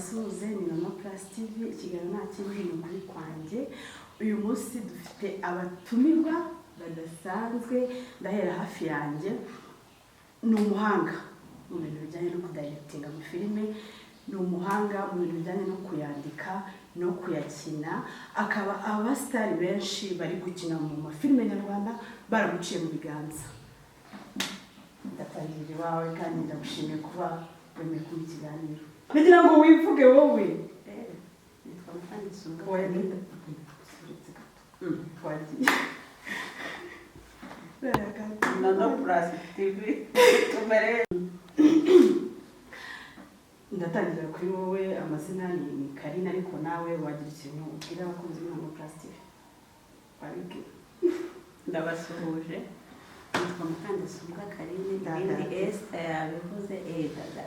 mbasuhuze ni inono+tv ikiganiro nta kindi ni ukuri kwanjye. Uyu munsi dufite abatumirwa badasanzwe, ndahera hafi yanjye. Ni umuhanga mu bintu bijyanye no kudirectinga mu filime, ni umuhanga mu bintu bijyanye no kuyandika no kuyakina, akaba abasitari benshi bari gukina mu mafilime nyarwanda baramuciye mu biganza. Ndatangira iwawe kandi ndagushimiye kuba wemeye kuba ikiganiro. Kugira ngo wivuge wowe. Nitwa Maman inono+tv ndatangira kuri wowe. Amazina ni Carine, ariko nawe wagira ikintu ubwira abakunzi b'inono+tv? Wabibwira? ndabasuhuje. Nitwa Maman Carine, ibindi Esther yabivuze Zamuda.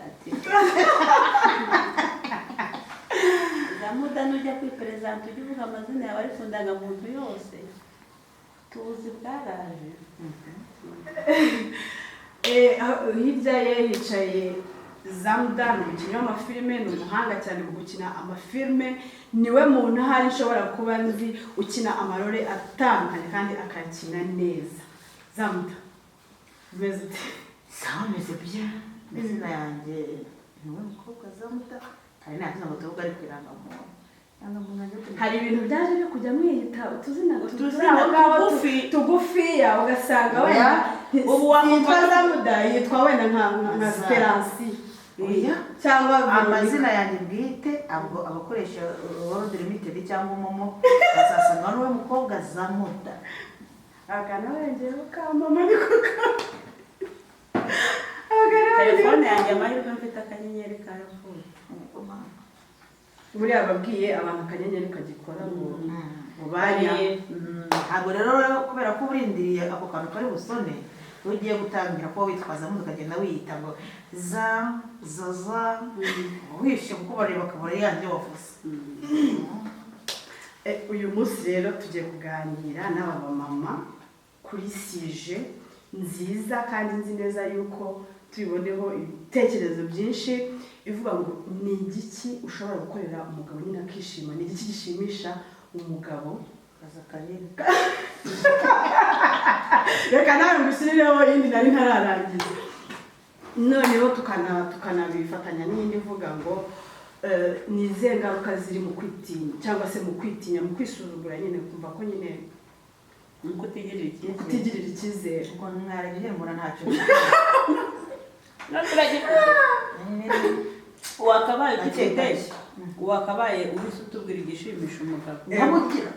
Zamuda nujya kwipresenta ujye uvuga amazina yawe ariko ndangamuntu yose tuzi bwaraje. Hirya ye hicaye Zamuda, ni umukinnyi w'amafilime, ni umuhanga cyane mu gukina amafilime. Niwe muntu ahari nshobora kuba nzi ukina amarore atandukanye kandi akakina neza. Zamuda, umeze ute? Sawa, meze bien. Izina yanjye niwe mukobwa Zamuda. Hari n'akina motovuga ari kwirangamuntu. Hari ibintu byaje byo kujya mwiyita utuzina tugufiya, ugasanga wenda ubu wakumva Zamuda yitwa wenda nka Esperance cyangwa amazina yanjye bwite. Abakoresha World Limited cyangwa Momo bazasanga n'uwe mukobwa Zamuda. agana wengera ukamama ariko Telefone yanjye amahirwe mfite akanyenyeri karavuye. buriya babwiye abantu akanyenyeri kagikora ngo banya. Ntabwo rero kubera ko urindiriye ako kantu kari busone ugiye gutangira ko witwaza mu ukagenda wiyita ngo zaza wishe kuko bareba bakabura yanjye wavuze. Uyu munsi rero tugiye kuganira n'aba mama kuri suje nziza kandi nzi neza yuko tubiboneho ibitekerezo byinshi, ivuga ngo ni igiki ushobora gukorera umugabo nyine akishima, ni igiki gishimisha umugabo. Reka nawe mbishyirireho indi nari ntararangiza. Noneho tukanabifatanya n'indi ivuga ngo ni izihe ngaruka ziri mu kwitinya cyangwa se mu kwitinya, mu kwisuzugura nyine, kumva ko nyine kutigirira icyizere. Ubwo mwaragihemura ntacyo Wakabaye igitekerezo, wakabaye ubise utubwira igishimisha umugabo. ndamubwira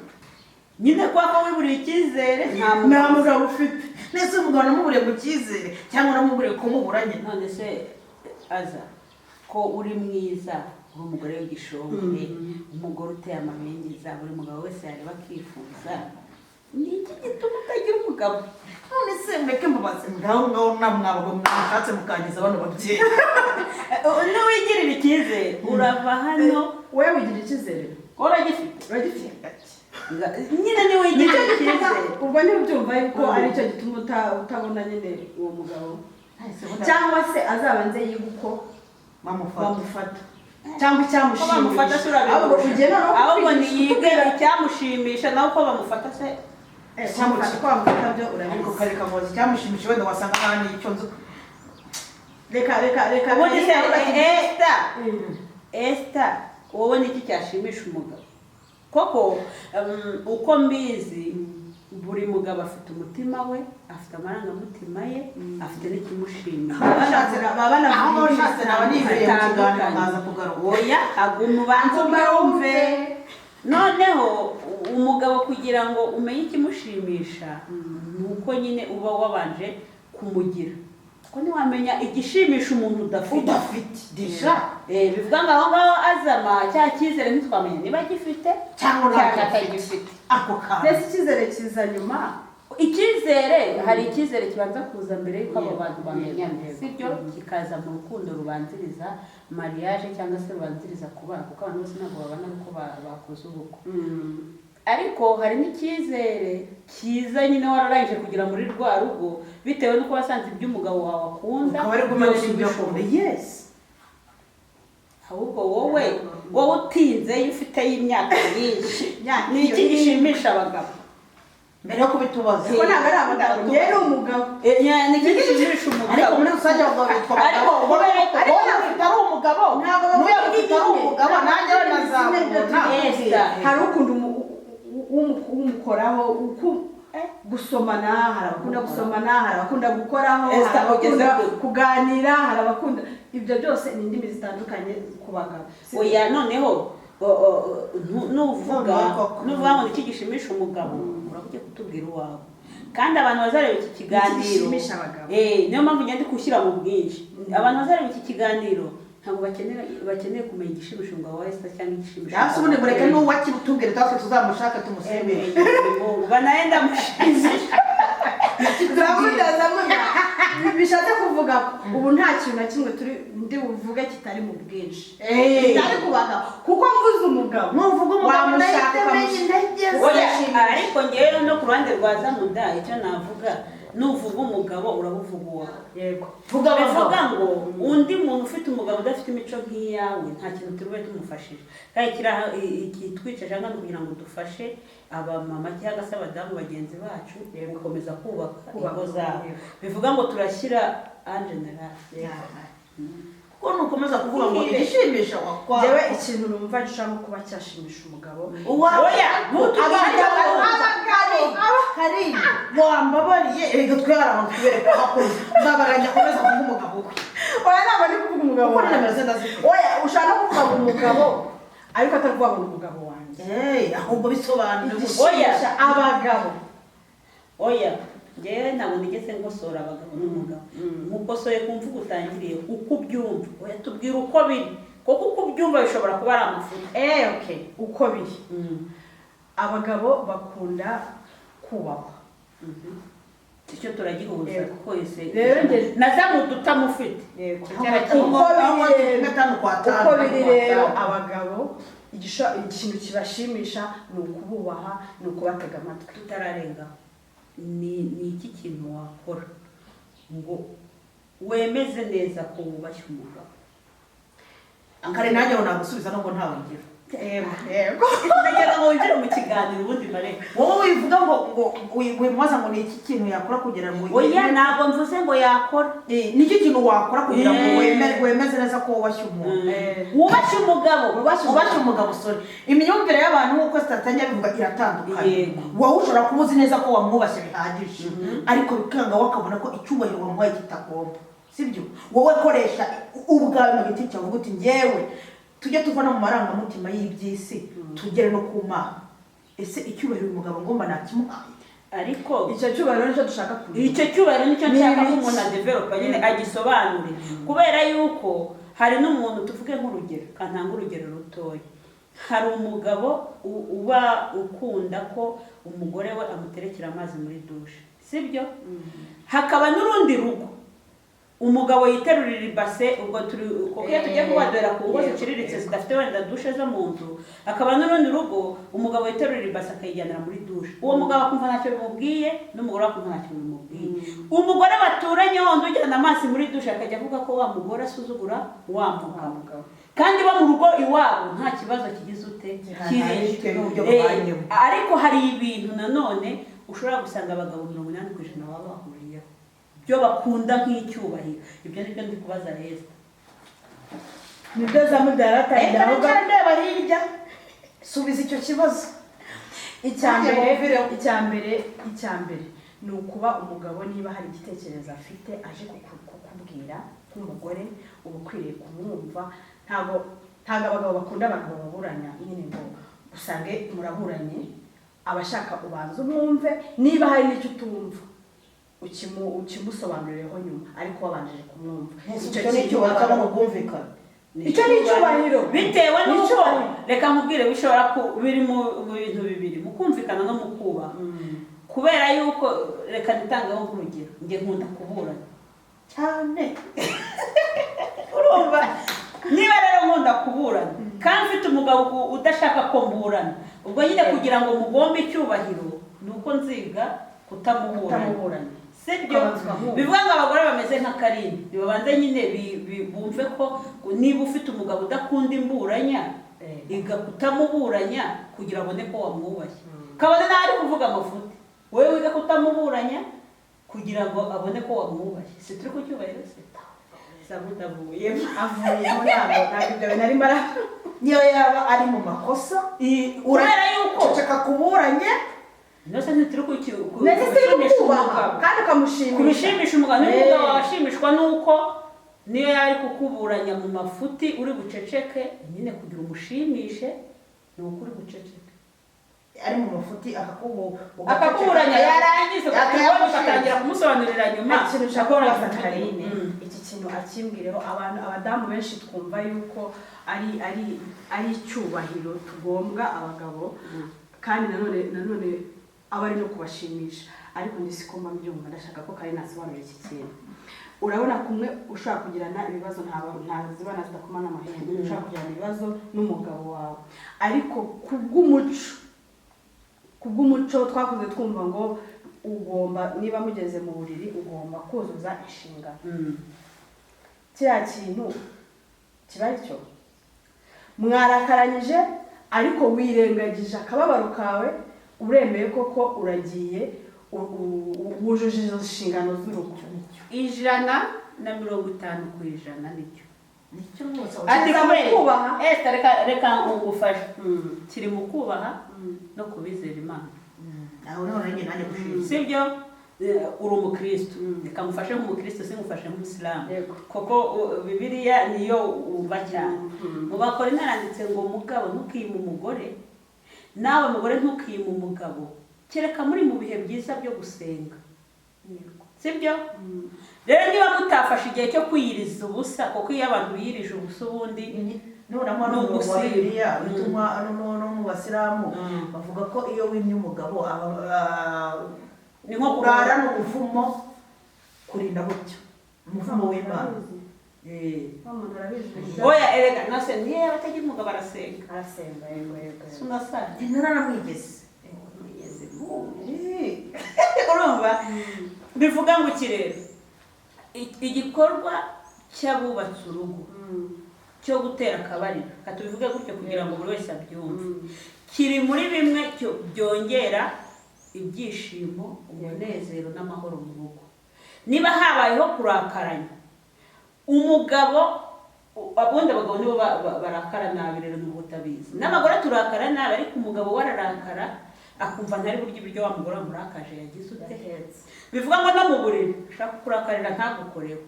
Nyine kwa ko wiburiye icyizere nta mugabo ufite. nese umugabo namuburiye mu cyizere cyangwa namuburiye kumuburanye. none se aza ko uri mwiza, uri umugore w'igishombe, umugore uteye amabengeza, buri mugabo wese yareba akifuza, ni iki gituma utagira umugabo? none se mbeke mubaze ngaho namwabo mwashatse mukangiza bano babyeyi. Niwigirira icyizere urava hano. Wewe wigira icyizere? Uragifite nyine niwigirira icyizere. Ubwo ntibyumva yuko ari cyo gituma utabona nyine uwo mugabo, cyangwa se azabanze yiga uko bamufata cyangwa icyamushimisha. ahubwo niyige icyamushimisha nawe uko bamufata se. Icyamushimisha ko bamufata byo ariko urabizi. kareka ngo icyamushimisha wenda wasanga nta n'icyo nzu. Reka ubundi se Esther wowe niki cyashimisha umugabo? Koko uko mbizi buri mugabo afite umutima we, afite amarangamutima ye, afite n'ikimushimisha. Oya, aguma ubanza umwumve. Noneho umugabo kugira ngo umenye ikimushimisha nuko nyine uba wabanje kumugira. Ko ntiwamenya igishimisha umuntu udafite. Bivuga ngo aho ngaho azama cya cyizere ntitwamenye niba gifite cyangwa atagifite. ako kantu mbese icyizere kiza nyuma. Icyizere, hari icyizere kibanza kuza mbere yuko abo bantu bamenyana, sibyo? Kikaza mu rukundo rubanziriza mariage cyangwa se rubanziriza kubana, kuko abantu bose ntabwo babana uko bakoze ubukwe. Ariko hari n'icyizere kiza nyine wararangije kugira muri rwa rugo bitewe n'uko wasanze iby'umugabo wawe akunda. Ukaba ari gumanira ibyo akunda. Yes. ahubwo wowe utinze iyo ufite y'imyaka myinshi ni iki gishimisha abagabo mbere yo kubitubaza ko ntabwo ari abagabo njye ni umugabo ni iki gishimisha umugabo ariko muri rusange abagabo bitwa ariko wowe ufite ari umugabo n'uyu ufite ari umugabo nanjye nazamubona hari ukuntu umukoraho gusomana, hari abakunda gusomana, hari abakunda gukoraho, hari abakunda kuganira, hari abakunda ibyo byose ni indimi zitandukanye ku bagabo. Oya noneho nuvuga ngo iki gishimisha umugabo uravuye kutubwira uwawe kandi abantu bazareba iki kiganiro niyo mpamvu ngende kushyira mu bwinshi abantu bazareba iki kiganiro ntabwo bakeneye kumenya igishimisha umugabo wa Esther cyangwa igishimisha yasi ubundi mureke n'uwakibutubwire twase tuzamushaka tumusembere banaenda mushimisha Zamuda bishatse kuvuga ubu nta kintu na kimwe turi ndi buvuge kitari mu bwinshi kitari kubaga kuko mvuze umugabo nuvuga umugabo ariko ngewe no ku ruhande rwa Zamuda icyo navuga nuvuga umugabo urabuvuga uwawe yego bivuga ngo undi muntu ufite umugabo udafite imico nk'iyawe nta kintu turube tumufashije kandi kitwica cyangwa kugira ngo dufashe abamama cyangwa se abadamu bagenzi bacu gukomeza kubaka ingo zabo bivuga ngo turashyira en general kuko nukomeza kuvuga ngo igishimisha wakwa jewe ikintu numva gishaka kuba cyashimisha umugabo oya Carine wambabariye rega twara abantu tubereka abakozi babaranya komeza kuvuga umugabo oya ntabwo ari kuvuga umugabo kuko nameze ndazi oya ushaka kuvuga umugabo ariko atavuga ngo umugabo wanjye ahubwo bisobanura oya abagabo oya ngewe ntabwo nigeze ngosora abagabo n'umugabo mukosoye kumvuga utangiriye uko ubyumva oya tubwira uko biri kuko uko ubyumva bishobora kuba ari amafuta okay uko biri abagabo bakunda kubahwa icyo turagihuza twese na Zamuda utamufite uko biri rero abagabo ikintu kibashimisha ni ukububaha ni ukubatega amatwi tutararenga ni iki kintu wakora ngo wemeze neza ko wubashye umugabo Carine nanjye nagusubiza nubwo ntawe ngira yego ndagira ngo winjire mu kiganiro ubundi mare wowe wivuga ngo wimubaza ngo ni iki kintu yakora kugira ngo oya ntabwo mvuze ngo yakora ni iki kintu wakora kugira ngo wemeze neza ko wubashye umuntu wubashye umugabo wubashye umugabo sorry imyumvire y'abantu nk'uko zitatanya bivuga iratandukanye wowe ushobora kuba uzi neza ko wamwubashye bihagije ariko bikanga wakabona ko icyubahiro wamuhaye kitagomba sibyo wowe koresha ubwawe mu giti cyawe uti njyewe tujye tuvana mu marangamutima y'iby'isi tugere no ku Mana ese icyubahiro umugabo ngomba nakimuhaye ariko icyo cyubahiro nicyo dushaka kugira icyo cyubahiro nicyo nshaka ko umuntu adevelopa nyine agisobanure kubera yuko hari n'umuntu tuvuge nk'urugero kantanga urugero rutoya hari umugabo uba ukunda ko umugore we amuterekera amazi muri dushe sibyo hakaba n'urundi rugo umugabo yiterurira ibase ubwo kuko tugiye kubadora ku ngo ziciriritse zidafite wenda dushe zo mu nzu akaba n'urundi rugo umugabo yiterurira ibase akayijyanira muri dushe uwo mugabo akumva ntacyo bimubwiye n'umugore akumva ntacyo bimubwiye umugore baturanye wundi ujyana amazi muri dushe akajya avuga ko wa mugore asuzugura wa mugabo kandi ba mu rugo iwabo nta kibazo kigize ute ariko hari ibintu nanone ushobora gusanga abagabo 80% baba bahuriyeho byo bakunda nk'icyubahiro ibyo nibyo ndi kubaza Esther nibyo Zamuda yaratangiye ahubwo ndeba hirya subiza icyo kibazo icyambere ni ukuba umugabo niba hari igitekerezo afite aje kukubwira nk'umugore uba ukwiriye kumwumva ntabwo abagabo bakunda abantu baburanya nyine ngo usange muraburanye abashaka ubanza umwumve niba hari n'icyo utumva ukimusobanurireho nyuma ariko wabanjije kumwumva icyo ni cyo bakaba mu bwumvikane icyo ni icyubahiro bitewe n'uko reka nkubwire bishobora biri mu bintu bibiri mu kumvikana no mu kubaha kubera yuko reka nitangeho nk'urugero njye nkunda kuburana cyane urumva niba rero nkunda kuburana kandi mfite umugabo udashaka ko mburana ubwo nyine kugira ngo mugombe icyubahiro ni uko nziga kutamuburana sibyo bivuga ngo abagore bameze nka Carine babanze nyine bumve ko niba ufite umugabo udakunda imburanya igakutamuburanya kugira abone ko wamwubashye kabone nawe ari kuvuga amafuti wowe wiga kutamuburanya kugira ngo abone ko wamwubashye si turi kucyubahiro se Zamuda avuyemo ntabwo ibyo bintu arimo niyo yaba ari mu makosa urera yuko uceceka kuburanye nose ntituri kumushimisha umugabo kandi ukamushimisha kubishimisha umugabo n'umugabo washimishwa nuko niyo yari kukuburanya mu mafuti uri buceceke nyine kugira umushimishe ni ukuri buceceke ari mu mafuti akakuburanya yarangiza ukatangira kumusobanurira nyuma ikintu ushobora gufata Carine iki kintu akimbwireho abadamu benshi twumva yuko ari icyubahiro tugombwa abagabo kandi nanone aba ari no kubashimisha ariko ndi siko mbyumva ndashaka ko Carine asobanura iki kintu urabona kumwe ushaka kugirana ibibazo ntazibana zidakomana amahembe ushaka kugirana ibibazo n'umugabo wawe ariko kubw'umuco twakuze twumva ngo ugomba niba mugeze mu buriri ugomba kuzuza inshingano kiriya kintu kiba aricyo mwarakaranyije ariko wirengagije akababaro kawe uremeye koko uragiye wujuje izo nshingano z'urugo 150% nicyo ati kubaha reka ngufashe kiri mu kubaha no kubizera Imana aho none nanjye gushimira sibyo uri umukristo reka ngufashe nk'umukristo singufashe nk'umusilamu koko Bibiliya niyo umva cyane mu bakora naranditse ngo umugabo ntukiyime umugore nawe mugore ntukiyime umugabo kereka muri mu bihe byiza byo gusenga sibyo rero niba mutafashe igihe cyo kwiyiriza ubusa kuko iyo abantu biyirije ubusa ubundi nuramo n'ubusiriya bituma no mu basilamu bavuga ko iyo wimye umugabo ni nko kurara n'ubuvumo kurinda gutyo umuvumo w'Imana oya erega nase niyo abatagira umugabo arasenga yego sunasana ntaramwigeze urumva bivuga ngo kirere igikorwa cy'abubatse urugo cyo gutera akabariro katubivuge gutyo kugira ngo buri wese abyumve kiri muri bimwe byongera ibyishimo umunezero n'amahoro mu rugo niba habayeho kurakaranya umugabo abundi abagabo nibo barakara nabi rero n'ubutabizi n'abagore turakara nabi ariko umugabo wararakara akumva ntari buryo ibiryo wa mugore amurakaje yagize utehetse bivuga ngo no mu buriri ushaka kurakarira ntagukoreho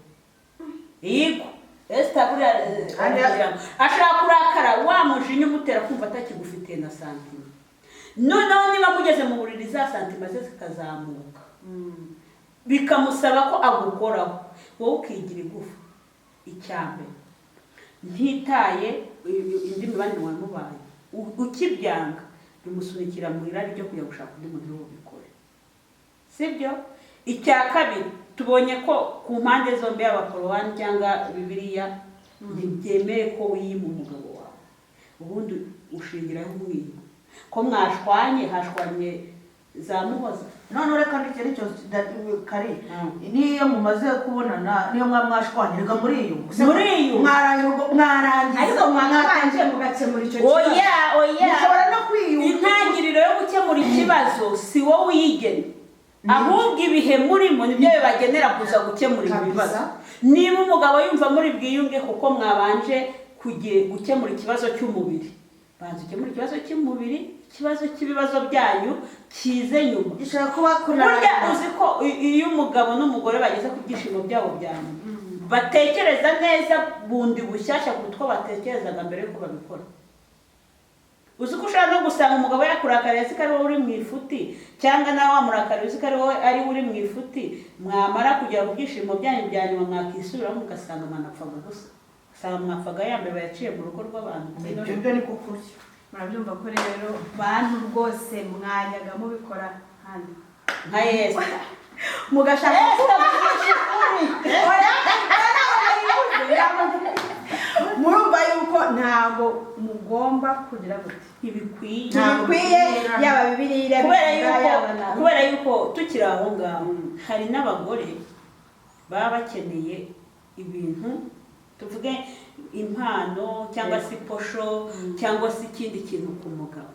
yego buriya ashaka kurakara wa mujinya umutera kumva atakigufitiye na santima noneho niba mugeze mu buriri za santima ze zikazamuka bikamusaba ko agukoraho wowe ukigira igufa icyambere ntitaye indi mibanire wamubaye ukibyanga bimusunikira mu irari ryo kujya gushaka undi muntu w'ubikore sibyo icya kabiri tubonye ko ku mpande zombi y'abakorowani cyangwa Bibiliya ntibyemeye ko wiyima umugabo wawe ubundi ushingiraho umwima ko mwashwanye hashwanye Zamuhoza none reka ndikere cyo Carine niyo mumaze kubonana niyo mwashwanye rega muri iyo mwarangiza ariko mwakanje mugakemura icyo kibazo oya mushobora no kwiyumva intangiriro yo gukemura ikibazo si wowe uyigena ahubwo ibihe murimo nibyo bibagenera kuza gukemura ibibazo niba umugabo yumva muri bwiyunge kuko mwabanje gukemura ikibazo cy'umubiri banza ukemura ikibazo cy'umubiri ikibazo cy'ibibazo byanyu kize nyuma gishaka kuba kurya uzi ko iyo umugabo n'umugore bageze ku byishimo byabo byanyu batekereza neza bundi bushyashya kuko batekerezaga mbere yuko babikora uzi ko ushaka no gusanga umugabo yakurakariye azi ko ari wowe uri mu ifuti cyangwa nawe wamurakariye uzi ko ari wowe ari uri mu ifuti mwamara kugera ku byishimo byanyu bya nyuma mwakisubiramo mugasanga mwanapfaga gusa usanga mwapfaga yambaye bayaciye mu rugo rw'abantu ibyo ni kukuri murabyumva ko rero bantu rwose mwajyaga mubikora hano nka Yesu mugashaka murumva yuko ntabwo mugomba kugira gute ntibikwiye yaba bibiliya kubera yuko tukiri aho ngaho hari n'abagore baba bakeneye ibintu tuvuge impano cyangwa se posho cyangwa se ikindi kintu ku mugabo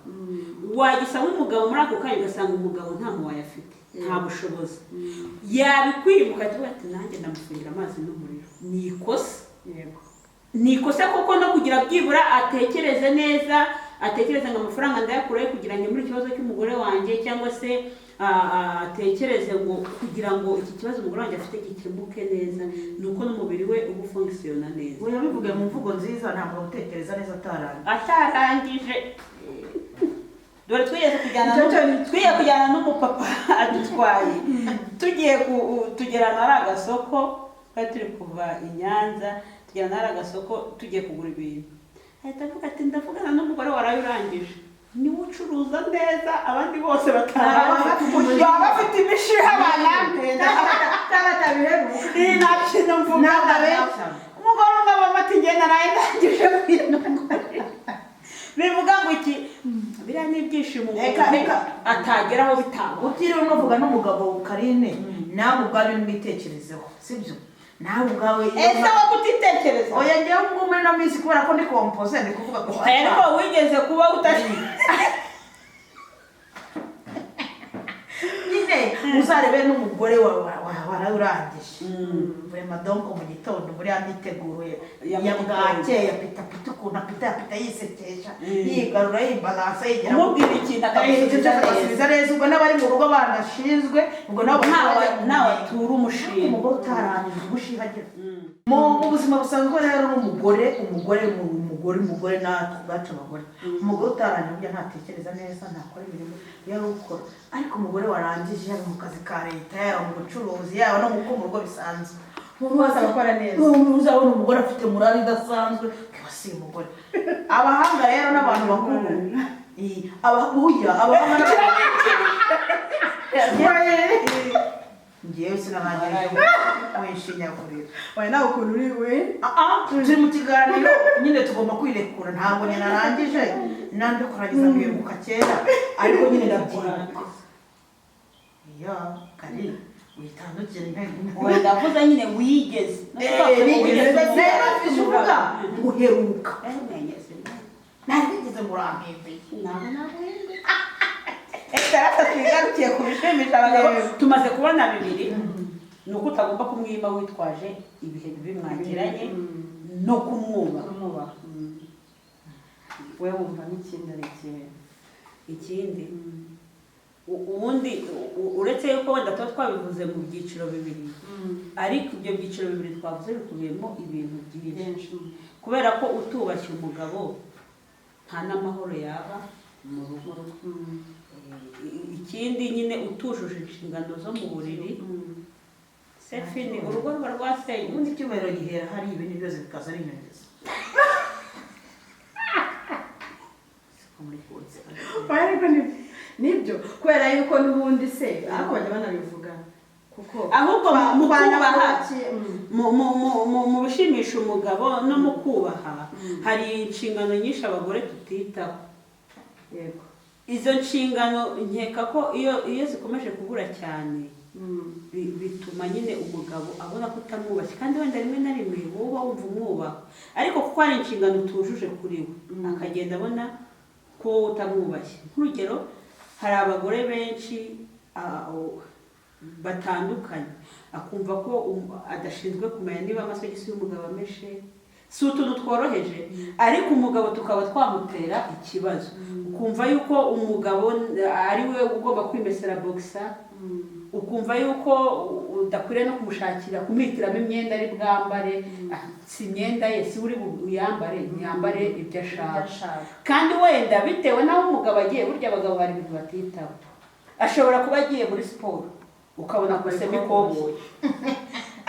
wagisanga umugabo muri ako kanya ugasanga umugabo nta muwaye afite nta bushobozi yabikwibuka ati nanjye ndamufungira amazi n'umuriro ni ikosa kuko no kugira byibura atekereze neza atekereze ngo amafaranga ndayakurayo kugira ngo muri ikibazo cy'umugore wanjye cyangwa se atekereze ngo kugira ngo iki kibazo umugore wanjye afite gikemuke neza nuko n'umubiri we uba ufunkisiyona neza we yabivuge mu mvugo nziza ntabwo gutekereza neza atarangije dore twiye kujyana n'umupapa adutwaye tugiye tugerana ari agasoko twari turi kuva i Nyanza tugerana ari agasoko tugiye kugura ibintu ahita avuga ati ndavugana n'umugore waraye urangije niwe ucuruza neza abandi bose baba bafite imishiha banamenda nta kintu mvuga umugore ungaba bati njye naraye ndangije bivuga ngo iki biriya ni ibyishimo atageraho bitaba utiriwe unavuga n'umugabo Carine nawe ubwawe mwitekerezeho sibyo nawe ubwawe ese wo kutitekereza oya njyewe ngo muri no minsi kubera ko ndi compose ndi kuvuga ko ariko wigeze kuba utashi nyine uzarebe n'umugore warurangije vraiment donc mu gitondo muri amiteguye ya bwake ya pita ukuntu apita yisekesha yigarura yimbalansa yigera umubwira ikintu akabisubiza neza ubwo n'abari mu rugo bandashinzwe ubwo nawe tura umushinga umugore utarangije umushihagira mu buzima busanzwe rero n'umugore natwe ubwacu abagore umugore utarangije burya ntatekereza neza ntakora ibintu yari ukora ariko umugore warangije yaba mu kazi ka leta yaba mu bucuruzi yaba no mu rugo bisanzwe bose abakora neza uzabona umugore afite morali idasanzwe si umugore abahanga rero n'abantu bakuru abahanga ngewe sinanagire wishinyagurira wawe nawe ukuntu uri we turi mu kiganiro nyine tugomba kwirekura ntabwo nyine narangije nandi kurangiza mwibuka kera ariko nyine ndabyibuka iya Carine witandukire we ndavuze nyine wigeze uvuga uheruka ntabigeze murampembe Ekarata twigarukiye kubishimisha abagabo tumaze kubona bibiri nuko utagomba kumwima witwaje ibihe bibi mwagiranye no kumwubaha we wumva n'ikindi ari ikindi ubundi uretse yuko wenda tuba twabivuze mu byiciro bibiri ariko ibyo byiciro bibiri twavuze bikubiyemo ibintu byinshi kubera ko utubashye umugabo nta n'amahoro yaba mu rugo ikindi nyine utujuje inshingano zo mu buriri sefini urugo ruba rwasenye ubundi icyubahiro gihera hari ibintu byose bikaza ari inyongeza ariko nibyo kubera yuko n'ubundi se ariko bajya banabivuga kuko ahubwo mu kubaha mu bishimisha umugabo no mu kubaha hari inshingano nyinshi abagore tutitaho yego izo nshingano nkeka ko iyo zikomeje kubura cyane bituma nyine umugabo abona ko utamwubashye kandi wenda rimwe na rimwe wowe wumva umwubaha ariko kuko hari inshingano utujuje kuri we akagenda abona ko wowe utamwubashye nk'urugero hari abagore benshi batandukanye akumva ko adashinzwe kumenya niba amasogisi y'umugabo ameshe si utuntu tworoheje ariko umugabo tukaba twamutera ikibazo ukumva yuko umugabo ari we ugomba kwimesera boxer ukumva yuko udakwiriye no kumushakira kumwitiramo imyenda ari bwambare si imyenda ye si uri uyambare ntiyambare ibyo ashaka kandi wenda bitewe n'aho umugabo agiye burya abagabo hari ibintu batitaho ashobora kuba agiye muri siporo ukabona kusema ikoboyi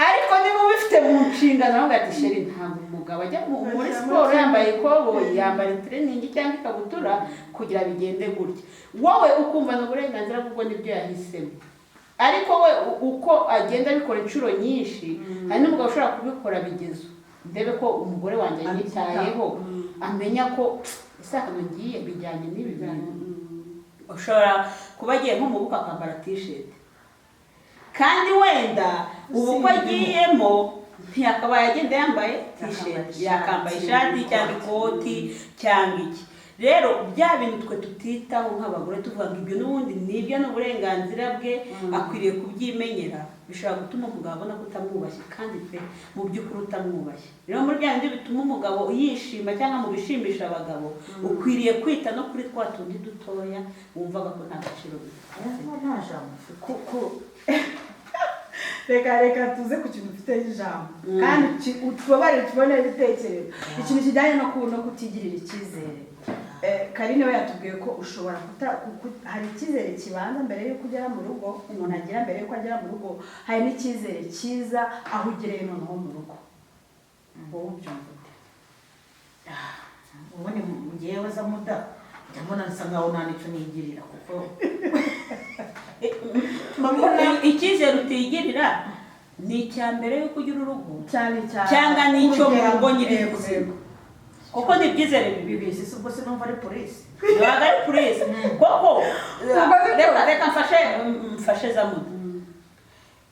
ariko niba ubifite mu nshingano aho ati sheri ntabwo umugabo ajya muri siporo yambaye ikoboyi yambara itreningi cyangwa ikabutura kugira bigende gutya wowe ukumva n'uburenganzira bwo nibyo yahisemo ariko we uko agenda abikora inshuro nyinshi hari n'umugabo ushobora kubikora bigezo ndebe ko umugore wanjye yitayeho amenya ko ese ahantu ngiye bijyanye n'ibi bintu. Ushobora kuba agiye nko mu bukwe akambara t-shirt kandi wenda ubukwe agiyemo ntiyakabaye agenda yambaye t-shirt, yakambaye ishati cyangwa ikoti cyangwa iki. Rero bya bintu twe tutitaho nk'abagore tuvuga ngo ibyo n'ubundi nibyo n'uburenganzira bwe akwiriye kubyimenyera, bishobora gutuma umugabo abona ko utamwubashye kandi pe mu by'ukuri utamwubashye. Rero muri bya bindi bituma umugabo yishima cyangwa mu bishimisha abagabo ukwiriye kwita no kuri twa tundi dutoya wumvaga ko nta gaciro reka tuze ku kintu ufite ijambo kandi utubabare tubone ibitekerezo, ikintu kijyanye no kutigirira icyizere. Karine we yatubwiye ko ushobora hari icyizere kibanza mbere yuko ugera mu rugo, umuntu agira mbere yuko agera mu rugo, hari n'icyizere cyiza aho ugereye noneho mu rugo. Wowe ubyumva ute? Ubundi ngewe Zamuda ndabona nsa nkaho nta n'icyo nigirira kuko icyizere utigirira ni icya mbere yuko ugira urugo cyangwa n'icyo mu rugo nyir'ubuzima, kuko ni ibyizere bibisi. Si ubwo se numva ari polisi, ntabwo ari polisi koko. Reka mfashe Zamuda,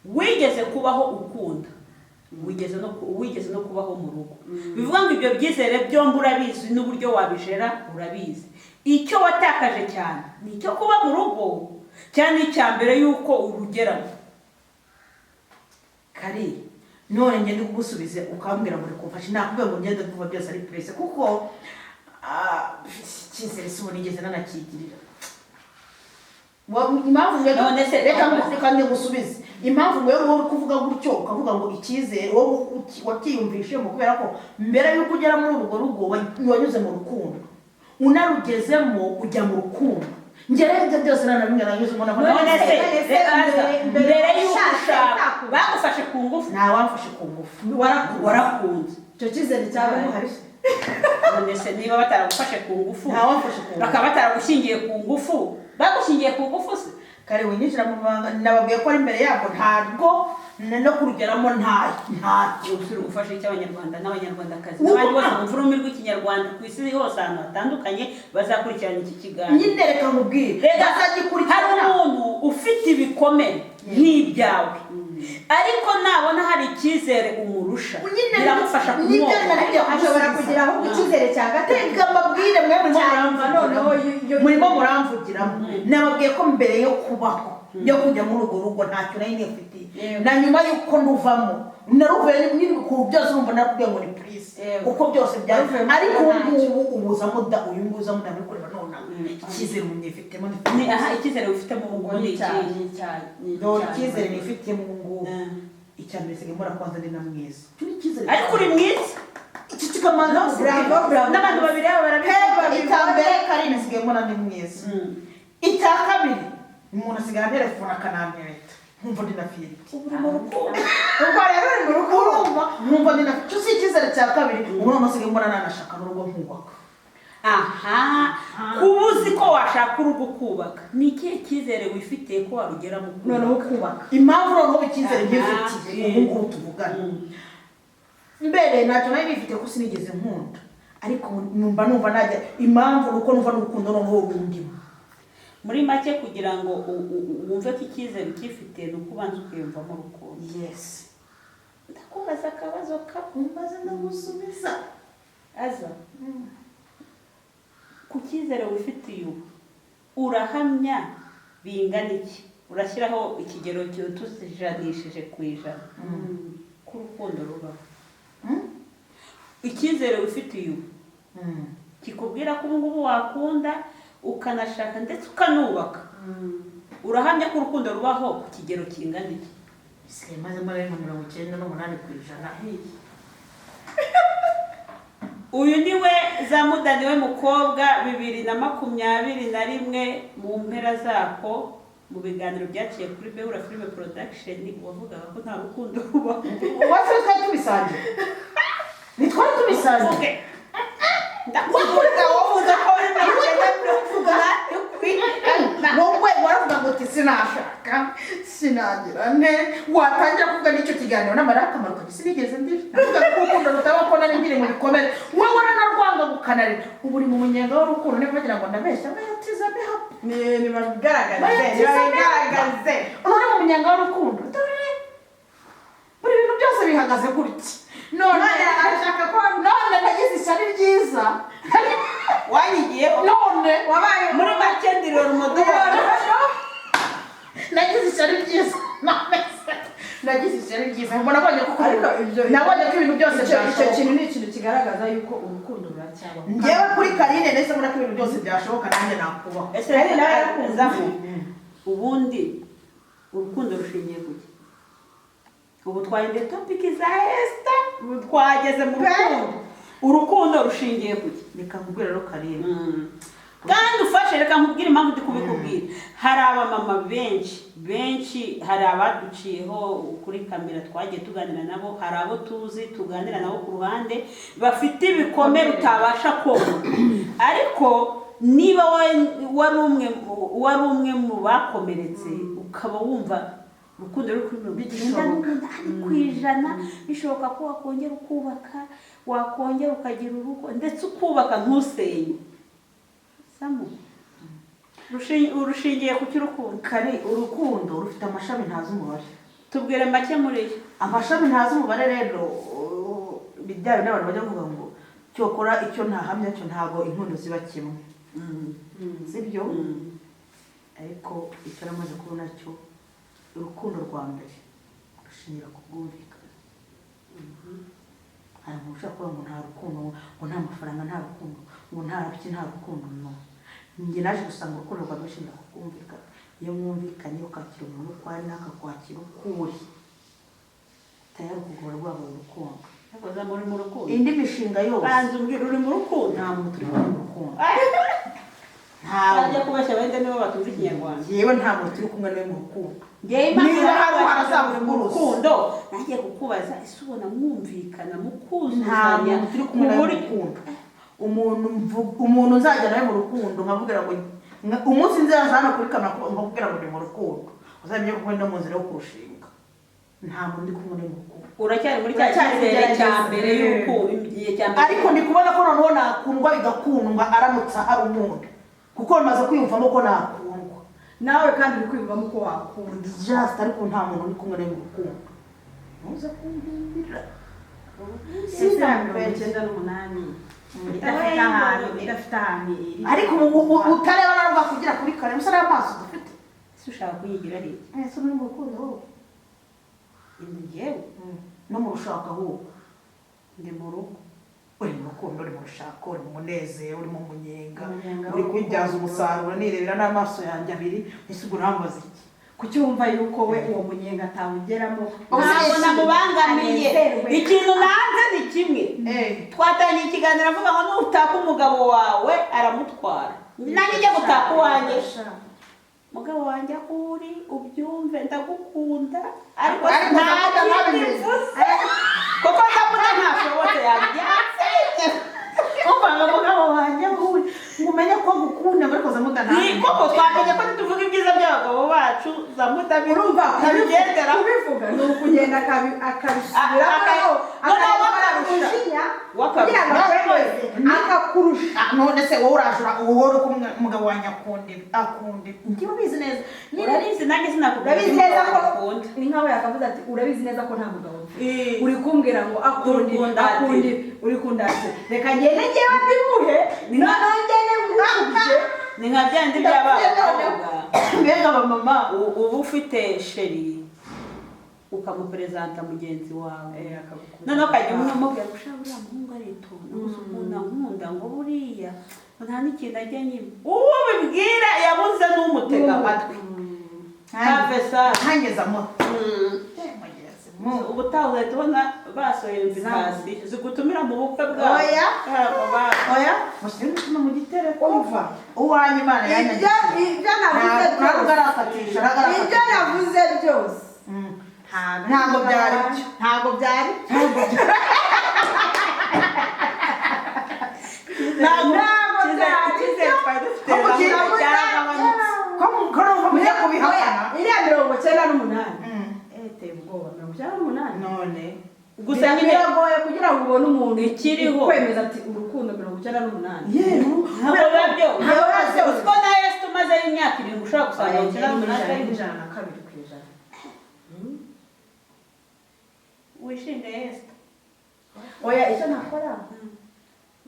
wigeze kubaho ukunda, wigeze no kubaho mu rugo. Bivuga ngo ibyo byizere byombi urabizi n'uburyo wabijera urabizi. Icyo watakaje cyane ni icyo kuba mu rugo cyane icya mbere yuko urugeramo. Kari none ngende kugusubize ukambwira ngo kumfashe, nakubwiye ngo ngende kuva byose ari polisi kuko icyizere si nigeze nanakigirira. Impamvu reka ngusubize impamvu wewe uri kuvuga gutyo ukavuga ngo icyizere wowe wakiyumvishemo kubera ko mbere yuko ugera muri urwo rugo wanyuze mu rukundo, unarugezemo ujya mu rukundo. Ngere ibyo byose nanabimwe nanyuze umuntu abona mbere yuko bagufashe ku ngufu. Nta wamfashe ku ngufu, warakunze. Icyo cyizere cyawe hari none se niba bataragufashe ku ngufu, nta wamfashe ku ngufu, bakaba bataragushingiye ku ngufu, bagushingiye ku ngufu se kare winyinjira mu banga. Nababwiye ko ari imbere yabo ntabwo no kurugeramo ntacyo. usuri gufasha icy'abanyarwanda n'abanyarwandakazi n'abandi bose mu rurimi rw'ikinyarwanda ku isi hose ahantu hatandukanye bazakurikirana iki kiganiro. Nyine reka nkubwire, hari umuntu ufite ibikomere nk'ibyawe ariko nabona hari icyizere umurusha biramufasha kumwomora. ashobora kugira aho icyizere cya gateka. Mbabwire murimo muramvugiramo. Nababwiye ko mbere yo kubaho yo kujya muri urwo rugo ntacyo nari nifitiye, na nyuma y'uko nduvamo naruvuye n'ibikuru byose urumva nakubwiye ngo ni polisi kuko byose byari. Ariko ubu Zamuda uyu nguyu Zamuda muri kureba none icyizere unyifitemo ni icyizere ufitemo ubwo ni icyizere nifitemo ngubu. Icya mbere sigaye mbona kwanza ndi na mwiza, ariko uri mwiza. iki kikamanza n'abantu babiri barabiheba. Icya mbere Karine sigaye mbona ndi mwiza. Icya kabiri umuntu asigara telefone akanampereta nkumva ndi na firiti. Ubwo rero uri mu rugo urumva nkumva ndi na cyo si icyizere cya kabiri. Ubu none asigaye mbona nanashaka n'urugo nkubaka. Kuba uzi ko washaka urugo kubaka ni ikihe cyizere wifitiye ko warugeramo noneho kubaka? Impamvu noneho icyizere ngifitiye ubu ngubu tuvugana mbere ntacyo nari nifite ko sinigeze nkunda, ariko numva najya impamvu nuko numva n'urukundo noneho rundimo. Muri make kugira ngo wumve ko icyizere ukifite ni uko ubanza ukiyumvamo urukundo. Yes. Ndakubaza akabazo kakumbaza ndagusubiza. Aza ku cyizere wifitiye ubu urahamya bingana iki? Urashyiraho ikigero tuzijanishije ku ijana ku rukundo rubaho. Icyizere wifitiye ubu kikubwira ko ubu ngubu wakunda ukanashaka ndetse ukanubaka. Urahamya ko urukundo rubaho ku kigero kingana iki? Bisigaye maze muri 98%. Uyu niwe Zamuda, niwe mukobwa 2021 mu mpera zako mu biganiro byaciye kuri Beura Film Production wavugaga ko nta rukundo rubaho. Wafite tubisanje. Nitwari tubisanje. Okay. Ndakuvuga wavuga ko wowe waravuga ngo sinashaka sinagira ne watangira kuvuga n'icyo kiganiro n'amara akamaro kabisa nigeze ndira. Ndavuga ko urukundo rutaba musore ngire mu bikomere wowe narwanga gukanarira ubu uri mu munyenga w'urukundo niba bagira ngo ndabeshya bayatiza biha ni babigaragaze uri mu munyenga w'urukundo buri bintu byose bihagaze gutya none arashaka ko none nagize ishyari ryiza wanyigiyeho none wabaye muri make ndirora umudoro nagize ishyari ryiza nagize ishyari ryiza mbona nabonye ko nabonye ko ibintu byose icyo kintu ni ikintu kigaragaza yuko urukundo ruracyabaho njyewe kuri Carine ndetse mbona ko ibintu byose byashoboka nanjye nakubaho ese nawe yakunzaho ubundi urukundo rushingiye kuki ubu twahinde topic za Esther ubu twageze mu urukundo rushingiye kuki reka nkubwire rero Carine kandi ufashe reka nkubwire impamvu ndi kubikubwira hari abamama benshi hari abaduciyeho kuri kamera twagiye tuganira nabo hari abo tuzi tuganira nabo ku ruhande bafite ibikomere utabasha koga ariko niba wari umwe mu bakomeretse ukaba wumva urukundo ruri kuri 90% bishoboka ko wakongera ukubaka wakongera ukagira urugo ndetse ukubaka ntusenye Samu urushingiye ku cy'urukundo kari urukundo rufite amashami ntazi umubare tubwire make muri amashami ntazi umubare rero bijyanye n'abantu bajya kuvuga ngo cyokora icyo ntahamya cyo ntago inkono ziba kimwe sibyo ariko icyo namaze kubona cyo urukundo rwa mbere rushingira ku bwumvikane hari umuntu ushaka kuvuga ngo nta rukundo ngo nta mafaranga nta rukundo ngo nta rabiki nta rukundo no njye naje gusanga urukundo rwa rushingira ku bwumvikane iyo mwumvikanye ukakira umuntu uko ari n'akakwakira uko uri tayari ukugura rwabo urukundo yakoze muri mu rukundo indi mishinga yose banza umbwira uri mu rukundo nta muntu turi mu rukundo ntabwo kubeshya abandi nibo batumva ikinyarwanda yewe nta muntu turi kumwe nawe mu rukundo niba hari uwarazamuye mu rukundo nagiye kukubaza ese ubona mwumvikana mukuzuzanya nta muntu turi kumwe nawe mu rukundo umuntu nzajya nawe mu rukundo nkabwira ngo umunsi nzaza hano kuri kamera nkabwira ngo ndi mu rukundo uzamenye ko ndi mu nzira yo kurushinga nta muntu ndi kumwe nawe mu rukundo uracyari muri cya cyizere cya mbere y'uko igihe cya mbere ariko ndi kubona ko noneho nakundwa bigakundwa aramutse hari umuntu kuko bimaze kwiyumvamo ko nakundwa nawe kandi uri kwiyumvamo ko wakunda just ariko nta muntu uri kumwe nawe mu rukundo muze kumbimbira sinza 98 idafite ahantu iri ariko utareba nawe kugira kuri Carine musa n'amaso dufite ese ushaka kuyigira ari ese uri mu rukundo wowe njyewe no mu rushaka wowe ndi mu rugo uri mu rukundo uri mu rushako uri mu munezero uri mu munyenga uri kwibyaza umusaruro nirebera n'amaso yanjye abiri ese ubwo urambaza iki kucyumva yuko we uwo munyenga atawugeramo ntabwo namubangamiye ikintu nanze ni kimwe twatangiye ikiganiro avuga ngo nutaka umugabo wawe aramutwara nanjye njya gutaka uwanjye mugabo wanjye aho uri ubyumve ndagukunda ariko nta bivuze kuko Zamuda ntashobotse yabyatse umvanga mugabo wanjye aho uri ngo umenye ko gukunda ariko Zamuda nta ni koko twamenye ko tuvuga ibyiza by'abagabo bacu Zamuda birumva kabigendera kubivuga ni ukugenda akabisubiramo akakurusha kugira ngo akwemeze akakurusha none se wowe urajura uhora uko umugabo wanjye akunda njyewe ubizi neza urabizi nanjye sinakubwira urabizi neza ko ni nkaho yakavuze ati urabizi neza ko nta mugabo uri kumbwira ngo akundi uri kundase reka ngende njyewe ndimuhe noneho ngende ngukubye ni nka byandi by'abakobwa mbega abamama uba ufite sheri ukamuperezanta mugenzi wawe noneho ukajya umubwira ngo ushaka uriya muhungu aritonda gusa ukuntu ankunda ngo buriya nta n'ikintu ajya nyine uwo bibwira yabuze n'umutega amatwi hangeza moto ubutaha ugahita ubona basohoye invitasiyo zigutumira mu bukwe bwawe oya mushyire umutima mu gitereko umva uwanyu Imana yanyagiye ibyo navuze byose ntabwo byari byo ntabwo byari iriya 98 teye ubwoba 98 gusa biragoye kugira ngo ubone umuntu ikiriho kwemeza ati urukundo 98 yego ntabwo babyo uko na Yesu tumaze imyaka 7 ushobora gusanga 98 wishinde Yesu oya icyo nakora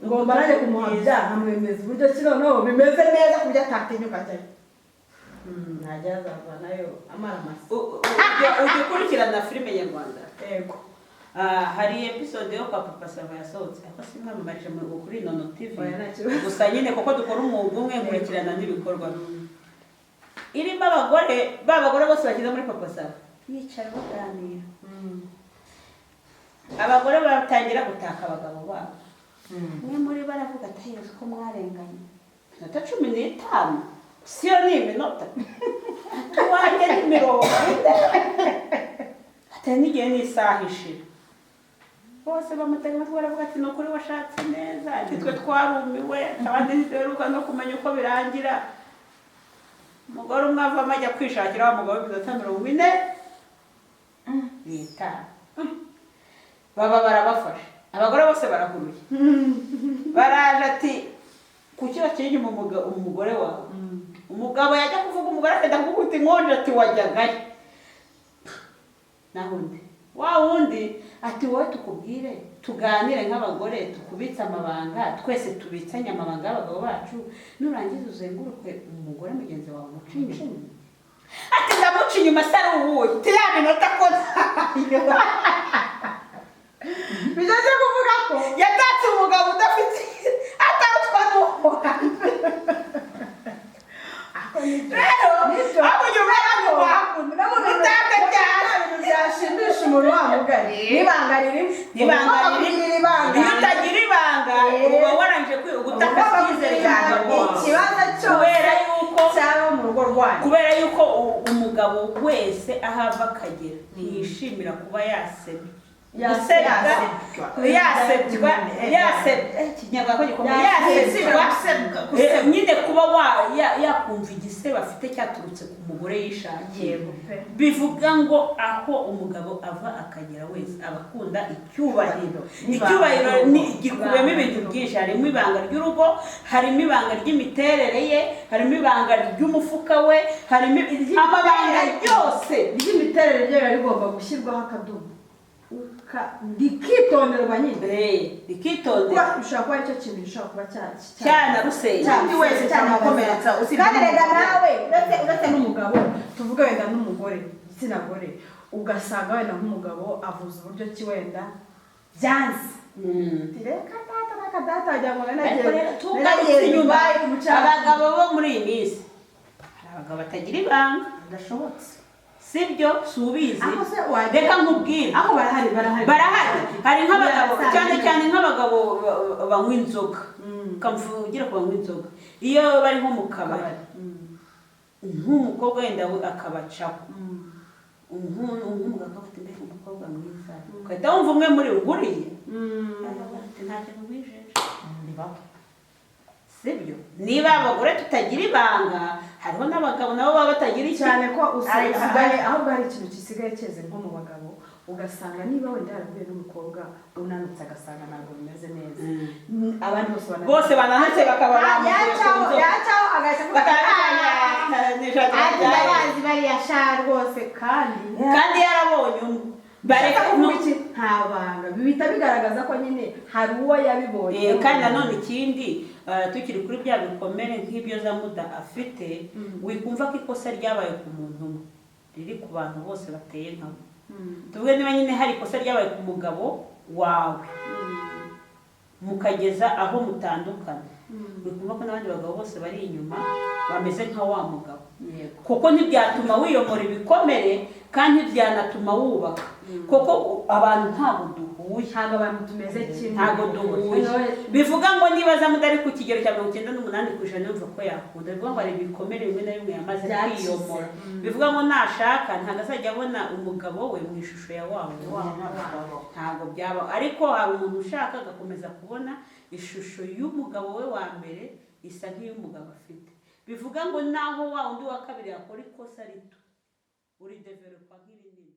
ngomba naje kumuhabya nkamwemeza uburyo noneho bimeze neza kubyo atatinyuka cyane ntajya azava nayo amara amasa ujya ukurikirana filime nyarwanda yego hari episode yo kwa Papa Sava yasohotse ako simwamamarije kuri inono+tv oya nta kibazo gusa nyine kuko dukora umwuga umwe nkurikirana n'ibikorwa irimo abagore bose bakiza muri Papa Sava yicara baganira abagore batangira gutaka abagabo babo umwe muri baravuga ati yesu ko mwarenganye minota 15 siyo ni iminota tuwajya n'imirongo atari n'igihe n'isaha ishira bose bamutega amatwi baravuga ati ni ukuri washatse neza nitwe twarumiwe abandi ntiduheruka no kumenya uko birangira umugore umwe avamo ajya kwishakira wa mugabo w'iminota 45 baba barabafashe abagore bose barahuruye baraje ati kuki bakiri inyuma umugore wawe umugabo yajya kuvuga umugore akajya kuvuga inkonje ati wajyagayo naho undi wa wundi ati wowe tukubwire tuganire nk'abagore tukubitse amabanga twese tubitsanye amabanga y'abagabo bacu nurangiza uzenguruke umugore mugenzi wawe umuca inyuma ati ndamuca inyuma se ari uwuhe tiriya minota ko bijaje kuvuga ko yatatse umugabo udafite atarutwa n'umuhanda rero aho nyuma y'aho utaka cyane byashimisha umuntu wamugari n'ibanga ririmo iyo utagira ibanga uba warangije gutaka icyizere cyawe ikibazo kubera yuko cyaba mu rugo rwanyu kubera yuko umugabo wese ahava akagera ntiyishimira kuba yasebye nyine kuba yakumva igisebe afite cyaturutse ku mugore yishakiye bivuga ngo aho umugabo ava akagera wese aba akunda icyubahiro gikubiyemo ibintu byinshi harimo ibanga ry'urugo harimo ibanga ry'imiterere ye harimo ibanga ry'umufuka we harimo amabanga yose ry'imiterere rye rigomba gushyirwaho akadomo rikitonderwa nyine rikitonderwa ushobora kuba aricyo kintu gishobora kuba cyanarusenya undi wese cyamukomeretsa kandi rega nawe uretse n'umugabo tuvuge wenda n'umugore igitsina gore ugasanga wenda nk'umugabo avuza uburyo ki wenda byanze reka data wagira ngo tugarutse inyuma abagabo bo muri iyi minsi hari abagabo batagira ibanga bidashobotse sibyo subizi reka nkubwire aho barahari hari nk'abagabo cyane nk'abagabo banywa inzoga kamvugira ko banywa inzoga iyo bari nko mu kabari nk'umukobwa wenda akabacaho nk'umugabo afite mbere umukobwa mwiza ugahita wumva umwe muri uguriye nta kintu wijeje sibyo niba abagore tutagira ibanga hariho n'abagabo nabo baba batagira cyane ko usigaye ahubwo hari ikintu gisigaye cyeze nko mu bagabo ugasanga niba wenda yarahuye n'umukobwa unanutse agasanga ntabwo bimeze neza abandi bose bananutse bakaba yacaho agahita abazi bariya sha rwose kandi yarabonye umwe bareka kuvuga iki nta banga bihita bigaragaza ko nyine hari uwo yabibonye kandi nanone ikindi tukiri kuri bya bikomere nk'ibyo Zamuda afite wikumva ko ikosa ryabaye ku muntu umwe riri ku bantu bose bateye nkabo tuvuge niba nyine hari ikosa ryabaye ku mugabo wawe mukageza aho mutandukana wikumva ko n'abandi bagabo bose bari inyuma bameze nka wa mugabo kuko ntibyatuma wiyomora ibikomere kandi byanatuma wubaka kuko abantu ntabwo duhuye abantu tumeze kimwe ntabwo duhuye bivuga ngo niba Zamuda ari ku kigero cya 98% yumva ko yakunda bivuga ngo ari ibikomere bimwe na bimwe yamaze kwiyomora bivuga ngo nashaka ntabwo azajya abona umugabo we mu ishusho ya wawe ntabwo byaba ariko hari umuntu ushaka agakomeza kubona ishusho y'umugabo we wa mbere isa nk'iy'umugabo afite bivuga ngo naho wa undi wa kabiri yakora ikosa rito uri developa nk'irindi